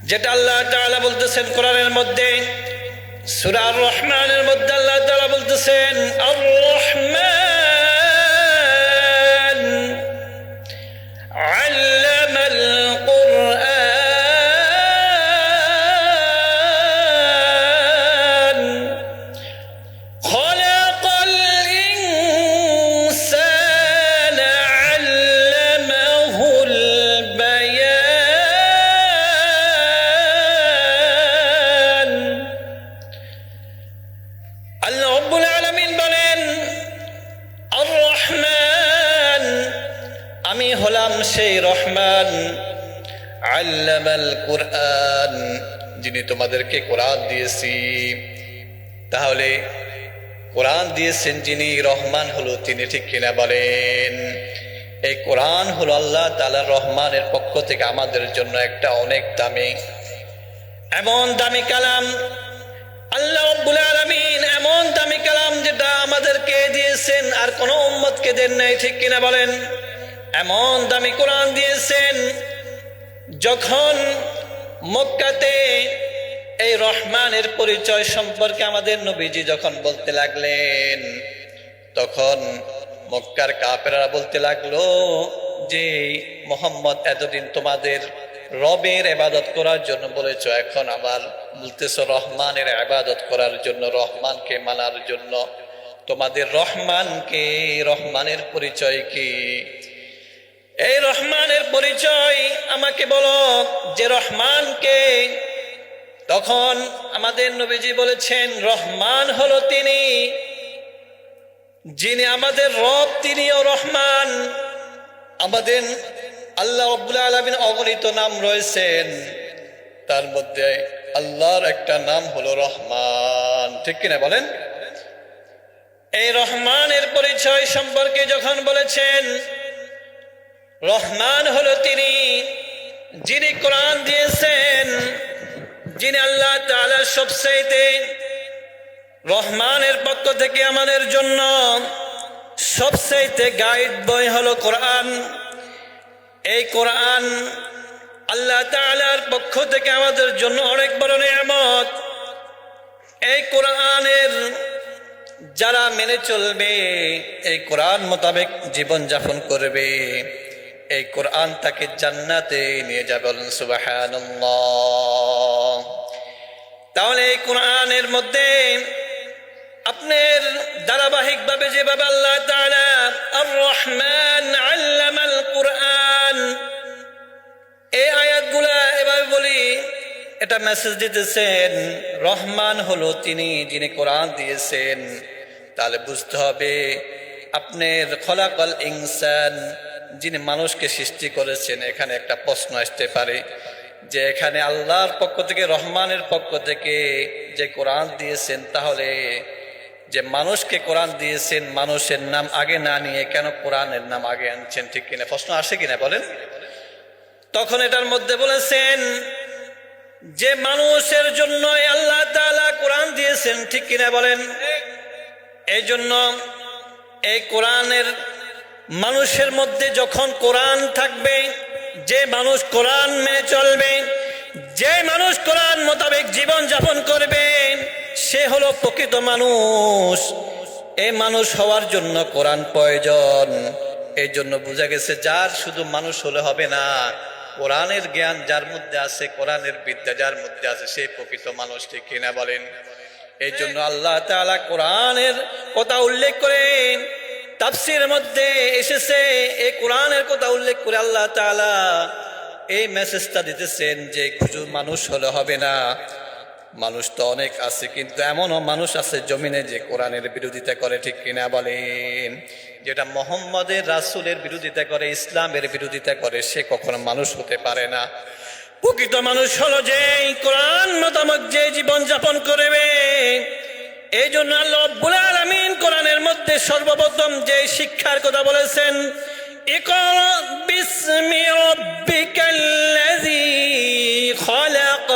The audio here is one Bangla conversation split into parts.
যেটা আল্লাহ তাআলা বলতেছেন কোরআনের মধ্যে, সূরা আর রহমানের মধ্যে আল্লাহ তাআলা বলতেছেন আর রহমান আল্লামাল কুরআন খলাকাল ইনসানা আল্লামাহুল বায়ান। আল্লাহ রাব্বুল আলামিন বলেন আর রহমান, আমি হলাম সেই রহমান, আল্লামাল কুরআন, যিনি তোমাদেরকে কোরআন দিয়েছি। তাহলে কোরআন দিয়েছেন যিনি, রহমান হলো তিনি, ঠিক কিনা বলেন? এই কোরআন হলো আল্লাহ তাআলার রহমানের পক্ষ থেকে আমাদের জন্য একটা অনেক দামি, এমন দামি কালাম। আল্লাহ রাব্বুল আলামিন এমন দামি কালাম যেটা আমাদেরকে দিয়েছেন আর কোন উম্মতকে দেন নাই, ঠিক কিনা বলেন? এমন দামি কোরআন দিয়েছেন। যখন মক্কাতে এই রহমানের পরিচয় সম্পর্কে আমাদের নবীজি যখন বলতে লাগলেন, তখন মক্কার কাফেররা বলতে লাগলো যে মুহাম্মদ এতদিন তোমাদের রবের ইবাদত করার জন্য বলেছো, এখন আবার বলতেছো রহমানের ইবাদত করার জন্য, রহমানকে মানার জন্য। তোমাদের রহমানকে, রহমানের পরিচয় কি? এই রহমানের পরিচয় আমাকে বলো যে রহমানকে। তখন আমাদের নবীজি বলেছেন রহমান হলো তিনি, যিনি আমাদের রব, তিনিও রহমান। আমাদের আল্লাহ রাব্বুল আলামিন অগণিত নাম রয়েছেন, তার মধ্যে আল্লাহর একটা নাম হলো রহমান, ঠিক কিনা বলেন? এই রহমানের পরিচয় সম্পর্কে যখন বলেছেন, রহমান হলো তিনি যিনি কোরআন দিয়েছেন, যিনি আল্লাহ তাআলা সবচাইতে রহমানের পক্ষ থেকে আমাদের জন্য সবচাইতে গাইড বই হলো কোরআন। এই কোরআন আল্লাহ তাআলার পক্ষ থেকে আমাদের জন্য অনেক বড় নিয়ামত। এই কোরআনের যারা মেনে চলবে, এই কোরআন মোতাবেক জীবন যাপন করবে, এই কোরআন তাকে জান্নাতে নিয়ে যাবে। বলেন সুবহানাল্লাহ। তাহলে এই কোরআনের মধ্যে আপনার ধারাবাহিকভাবে যেভাবে আল্লাহ তাআলা আর রহমান আল্লামাল কুরআন, এই আয়াতগুলা এভাবে বলি, এটা মেসেজ দিতেছেন রহমান হলো তিনি যিনি কোরআন দিয়েছেন। তাহলে বুঝতে হবে আপনার খলাকাল ইনসান, যিনি মানুষকে সৃষ্টি করেছেন। এখানে একটা প্রশ্ন আসতে পারে যে এখানে আল্লাহর পক্ষ থেকে, রহমানের পক্ষ থেকে যে কোরআন দিয়েছেন, তাহলে যে মানুষকে কোরআন দিয়েছেন, মানুষের নাম আগে না নিয়ে কেন কোরআনের নাম আগে আনছেন, ঠিক কিনা? প্রশ্ন আসে কিনা বলেন? তখন এটার মধ্যে বলেছেন যে মানুষের জন্য আল্লাহ তাআলা কোরআন দিয়েছেন, ঠিক কিনা বলেন? এই জন্য এই কোরআনের মানুষের মধ্যে যখন কোরআন থাকবে, যে মানুষ কোরআন মেনে চলবে, যে মানুষ কোরআন মোতাবেক জীবন যাপন করবে, সে হলো প্রকৃত মানুষ। এই মানুষ হওয়ার জন্য কোরআন প্রয়োজন। এই জন্য বোঝা গেছে যার শুধু মানুষ হলে হবে না, কোরআনের জ্ঞান যার মধ্যে আছে, কোরআনের বিদ্যা যার মধ্যে আছে, সেই প্রকৃত মানুষ, ঠিক কিনা বলেন? এই জন্য আল্লাহ তাআলা কোরআনের কথা উল্লেখ করেন, তাফসীরের মধ্যে এসেছে এই কোরআনের কথা উল্লেখ করে আল্লাহ তাআলা এই মেসেজটা দিতেছেন যে শুধু মানুষ হলে হবে না, মানুষ তো অনেক আছে, কিন্তু এমনও মানুষ আছে জমিনে যে কোরআনের বিরোধিতা করে, ঠিক কিনা বলেন? যেটা মুহাম্মদের রাসূলের বিরোধিতা করে, ইসলামের বিরোধিতা করে, সে কখনো মানুষ হতে পারে না। প্রকৃত মানুষ হলো যে কোরআন মোতাবেক যে জীবন যাপন করবে। এই জন্য আল্লাহ রাব্বুল আলামিন কোরআনের মধ্যে সর্বপ্রথম যে শিক্ষার কথা বলেছেন, ইকরা বিসমি রাব্বিকাল্লাযী খালাক,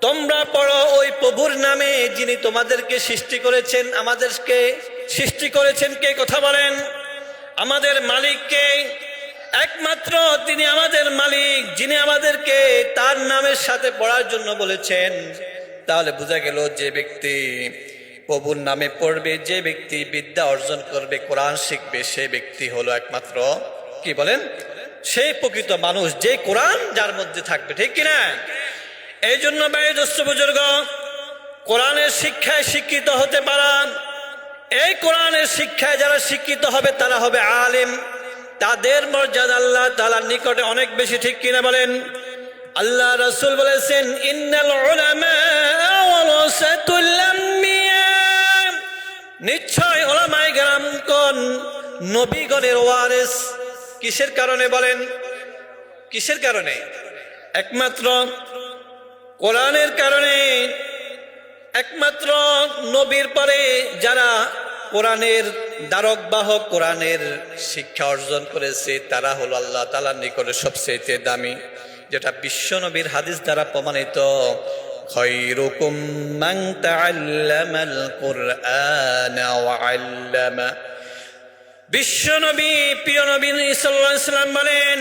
তোমরা পড়ো ওই প্রভুর নামে যিনি তোমাদেরকে সৃষ্টি করেছেন। আমাদেরকে সৃষ্টি করেছেন কে? কথা বলেন। আমাদের মালিককে। একমাত্র তিনি আমাদের মালিক, যিনি আমাদেরকে তার নামের সাথে পড়ার জন্য বলেছেন। তাহলে বোঝা গেল যে ব্যক্তি প্রভুর নামে পড়বে, যে ব্যক্তি বিদ্যা অর্জন করবে, কোরআন শিখবে, সে ব্যক্তি হলো একমাত্র কি বলেন, সেই প্রকৃত মানুষ, যে কোরআন যার মধ্যে থাকবে, ঠিক কিনা? এই জন্য বয়োজ্যেষ্ঠ বুজুর্গ, কোরআনের শিক্ষায় শিক্ষিত হতে পারা, এই কোরআনের শিক্ষায় যারা শিক্ষিত হবে তারা হবে আলেম, তাদের মর্যাদা আল্লাহ তাআলার নিকটে অনেক বেশি, ঠিক কিনা বলেন? আল্লাহ রাসূল বলেছেন, ইন্নাল উলামা ওয়ারাসাতুল আম্বিয়া, নিশ্চয় উলামায়ে কেরামগণ নবীগণের ওয়ারিস। কিসের কারণে বলেন? কিসের কারণে? একমাত্র কোরআনের কারণে। একমাত্র নবীর পরে যারা কোরআনের দ্বারক বাহক, কোরআনের শিক্ষা অর্জন করেছে, তারা হলো আল্লাহ তাআলার নিকটে সবচেয়ে দামি, যেটা বিশ্ব নবীর হাদিস দ্বারা প্রমাণিত। খায়রুকুম মান তাআল্লামাল কুরআনা ওয়া আল্লামা। বিশ্ব নবী, প্রিয় নবী সাল্লাল্লাহু আলাইহি ওয়াসাল্লাম বলেন,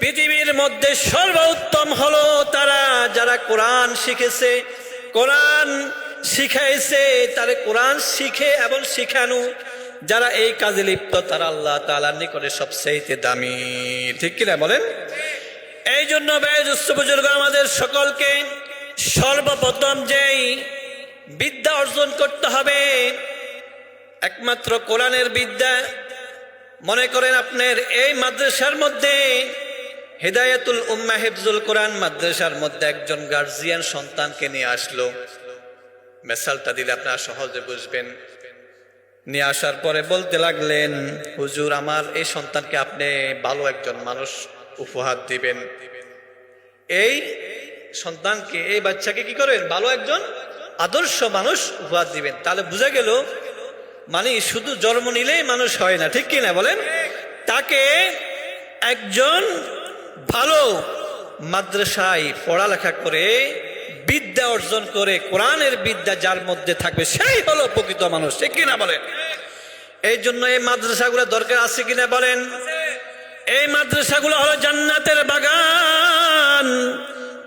পৃথিবীর মধ্যে সর্বোত্তম হলো তারা যারা কোরআন শিখেছে, কোরআন শিখাইছে, তারে কোরআন শিখে এবং শিখানো, যারা এই কাজে লিপ্ত, তারা আল্লাহ তাআলার নিকটে সবচেয়ে দামি, ঠিক কিনা বলেন? এই জন্য বয়োজ্যেষ্ঠ বুজুর্গ, আমাদের সকলকে সর্বপ্রথম যেই বিদ্যা অর্জন করতে হবে, একমাত্র কোরআনের বিদ্যা। মনে করেন আপনার এই মাদ্রাসার মধ্যে হিদায়াতুল উম্মাহ হিফজুল কোরআন মাদ্রাসার মধ্যে একজন গার্জিয়ান সন্তানকে নিয়ে আসলো, মেসালটা দিলে আপনারা সহজে বুঝবেন। নিয়ে আসার পরে বলতে লাগলেন, হুজুর, আমার এই সন্তানকে আপনি ভালো একজন মানুষ উপহার দিবেন। এই সন্তানকে, এই বাচ্চাকে কি করেন? ভালো একজন আদর্শ মানুষ উপহার দিবেন। তাহলে বোঝা গেল, মানে শুধু জন্ম নিলেই মানুষ হয় না, ঠিক কিনা বলেন? তাকে একজন ভালো মাদ্রাসায় পড়ালেখা করে বিদ্যা অর্জন করে, কোরআনের বিদ্যা যার মধ্যে থাকবে, সেই হলো প্রকৃত মানুষ, ঠিক কিনা বলেন? এই জন্য এই মাদ্রাসাগুলো দরকার আছে কিনা বলেন? এই মাদ্রাসাগুলো হলো জান্নাতের বাগান।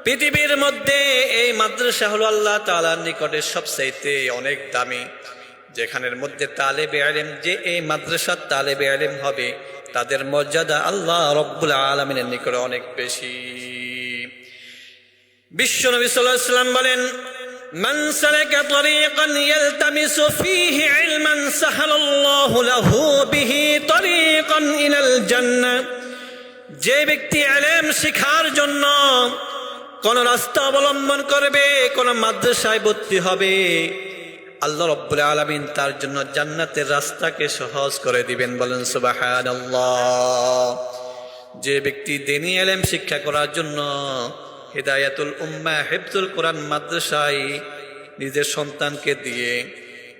পৃথিবীর মধ্যে এই মাদ্রাসা হলো আল্লাহ তাআলার নিকটে সবচাইতে অনেক দামি, যেখানের মধ্যে তালেবে ইলম, যে এই মাদ্রাসার তালেবে ইলম হবে, তাদের মর্যাদা আল্লাহ রব্বুল আলামিনের নিকটে অনেক বেশি। বিশ্ব নবী সাল্লাল্লাহু আলাইহি ওয়াসাল্লাম বলেন, মান সালাকা তরিকান ইয়ালতামিসু ফীহি ইলমান সাহালাল্লাহু লাহু বিহি তরিকান ইলাল জান্নাহ। যে ব্যক্তি ইলম শিখার জন্য কোন রাস্তা অবলম্বন করবে, কোন মাদ্রাসায় ভর্তি হবে, আল্লাহ রব্বুল আলামিন তার জন্য জান্নাতের রাস্তাকে সহজ করে দিবেন। বলেন সুবহানাল্লাহ। যে ব্যক্তি দ্বীনি ইলম শিক্ষা করার জন্য হিদায়াতুল উম্মাহ হিফজুল কোরআন মাদ্রাসায় নিজের সন্তানকে দিয়ে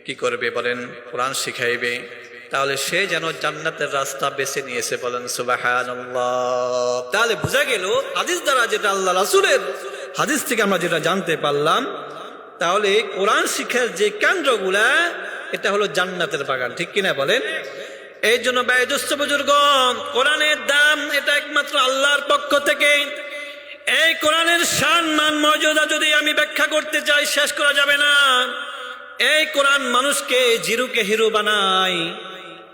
কি করবে বলেন? কোরআন শিখাইবে, তাহলে সে যেন জান্নাতের রাস্তা বেছে নিয়েছে। বলেন সুবহানাল্লাহ। তাহলে বোঝা গেল হাদিস দ্বারা, যেটা আল্লাহ রাসূলের হাদিস থেকে আমরা যেটা জানতে পারলাম, তাহলে কোরআন শিক্ষার যে কেন্দ্রগুলা, এটা হলো জান্নাতের বাগান, ঠিক কিনা বলেন? এই জন্য বয়োজ্যেষ্ঠ বুজুর্গ, কোরআনের দাম এটা একমাত্র আল্লাহর পক্ষ থেকে। এই কোরআনের শান, মান, মর্যাদা যদি আমি ব্যাখ্যা করতে চাই, শেষ করা যাবে না। এই কোরআন মানুষকে জিরুকে হিরো বানায়।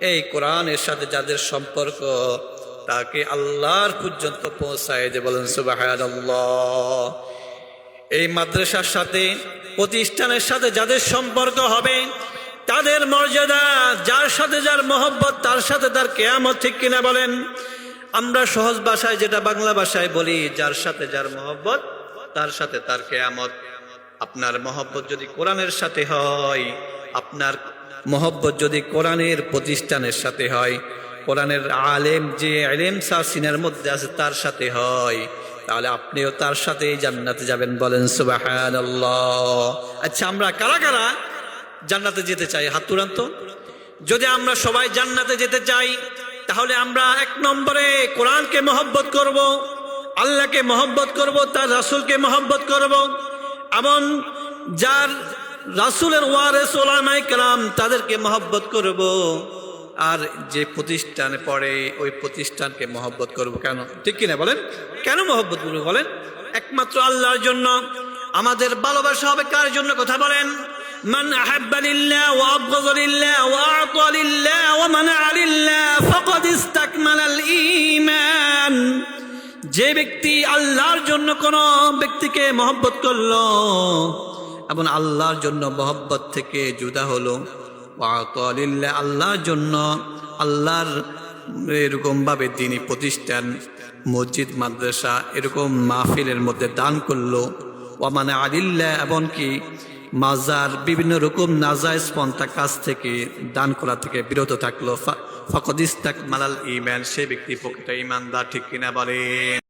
এই কোরআনের সাথে যাদের সম্পর্ক, তাকে আল্লাহর পর্যন্ত পৌঁছায় যে। বলেন সুবহানাল্লাহ। এই মাদ্রাসার সাথে, প্রতিষ্ঠানের সাথে যাদের সম্পর্ক হবে, তাদের মর্যাদা, যার সাথে যার মহব্বত, তার সাথে তার কিয়ামত, ঠিক কিনা বলেন? আমরা সহজ ভাষায় যেটা বাংলা ভাষায় বলি, যার সাথে যার মহব্বত, তার সাথে তার কিয়ামত। আপনার মহব্বত যদি কোরআনের সাথে হয়, আপনার মহব্বত যদি কোরআনের প্রতিষ্ঠানের সাথে হয়, কোরআনের আলেম, যে ইলম সাসিনের মধ্যে আছে, তার সাথে হয়, তাহলে আপনিও তার সাথে জান্নাতে যাবেন। বলেন সুবহানাল্লাহ। আচ্ছা, আমরা কারা কারা জান্নাতে যেতে চাই? হাত তুলান তো। যদি আমরা সবাই জান্নাতে যেতে চাই, তাহলে আমরা এক নম্বরে কোরআনকে মহব্বত করব, আল্লাহকে মহব্বত করব, তার রাসূলকে মহব্বত করব, এবং যার রাসূলের ওয়ারিস উলামায়ে কেরাম, তাদেরকে মহব্বত করব। আর যে প্রতিষ্ঠানে পড়ে ওই প্রতিষ্ঠানকে মহব্বত করব কেন? ঠিক কিনা বলেন? কেন মহব্বত করবো বলেন? একমাত্র আল্লাহর জন্য। আমাদের ভালোবাসা হবে কার জন্য? কথা বলেন। মান আহাব্বা লিল্লাহ ওয়া আবগাযা লিল্লাহ ওয়া আ'তা লিল্লাহ ওয়া মানা'a লিল্লাহ ফাকাদ ইসতাকমালাল ঈমান। যে ব্যক্তি আল্লাহর জন্য কোন ব্যক্তিকে মহব্বত করলো এবং আল্লাহর জন্য মহব্বত থেকে জুদা হলো, ওয়া আ'তা লিল্লাহ আল্লাহর জন্য, আল্লাহর এরকম ভাবে দ্বীনি প্রতিষ্ঠান, মসজিদ, মাদ্রাসা এরকম মাহফিলের মধ্যে দান করলো, ওয়া মানা'a লিল্লাহ এমনকি মাজার বিভিন্ন রকম নাজায়েজ পন্থা কাজ থেকে দান করা থেকে বিরত থাকলো, ফাকাদ ইসতাকমালাল ঈমান, সে ব্যক্তি প্রকৃত ঈমানদার। ঠিক কিনা বলেন?